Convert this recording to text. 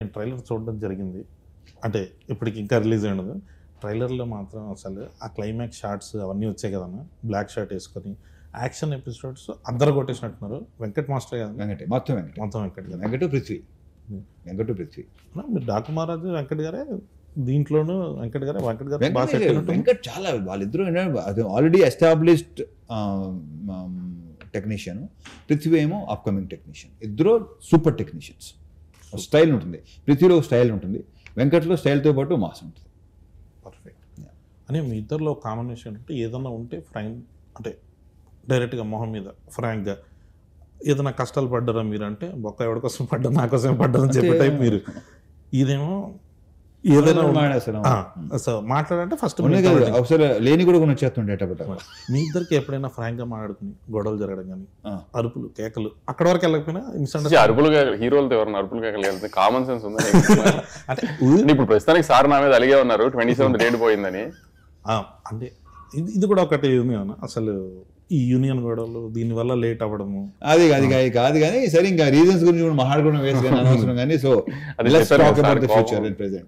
నేను ట్రైలర్ చూడడం జరిగింది. అంటే ఇప్పటికి ఇంకా రిలీజ్ అయ్యిండదు. ట్రైలర్‌లో మాత్రం అసలు ఆ క్లైమాక్స్ షాట్స్ అవన్నీ వచ్చాయి కదన్నా! బ్లాక్ షర్ట్ ఏసుకొని యాక్షన్ ఎపిసోడ్స్ అద్దర కొట్టేసినట్టున్నారు. వెంకట్ మాస్టర్ కదండీ! వెంకటే మొత్తం వెంకటే. మొత్తం వెంకట్ గారు. వెంకటు పృథ్వీ. వెంకటు పృథ్వీ. మీరు డాకు మహారాజు వెంకట్ గారే దీంట్లోనూ వెంకట్ గారు బాగా సెట్ అయినట్టు. వెంకట్ చాలా వాళ్ళిద్దరూ అది ఆల్రెడీ ఎస్టాబ్లిష్డ్ టెక్నీషియన్. పృథ్వీ ఏమో అప్కమింగ్ టెక్నీషియన్. ఇద్దరు సూపర్ టెక్నీషియన్స్. స్టైల్ ఉంటుంది. పృథ్వీలో స్టైల్ ఉంటుంది. వెంకట్లో స్టైల్తో పాటు మాస్ ఉంటుంది. పర్ఫెక్ట్. అని మీ ఇద్దరిలో కాంబినేషన్ అంటే ఏదన్నా ఉంటే అంటే డైరెక్ట్గా మొహం మీద ఫ్రాంక్గా ఏదైనా కష్టాలు పడ్డారా మీరు అంటే బొక్క ఎవరి కోసం పడ్డా నా కోసం పడ్డారని చెప్పే టైప్ మీరు. ఇదేమో ఏదైనా మాట్లాడంటే ఫస్ట్ ఒకసారి లేని కూడా కొన్ని వచ్చేస్తుండే. మీ ఇద్దరికి ఎప్పుడైనా ఫ్రాంక్ గా మాట్లాడుకుని గొడవలు జరగడం కానీ అరుపులు కేకలు అక్కడ వరకు వెళ్ళకపోయినా అరుపులు హీరోలతో ఎవరైనా అరుపులు కేకలు వెళ్తే కామన్ సెన్స్ ఉంది అంటే ఇప్పుడు ప్రస్తుతానికి సార్ నా మీద అలిగే ఉన్నారు 27 డేట్ పోయిందని. అంటే ఇది కూడా ఒకటి ఉంది అన్న. అసలు ఈ యూనియన్ గొడవలు దీనివల్ల లేట్ అవ్వడము అది కాదు కానీ సరే ఇంకా రీజన్స్ గురించి మాట్లాడుకోవడం వేస్ట్ కానీ అనవసరం కానీ. So let's talk about the future and present.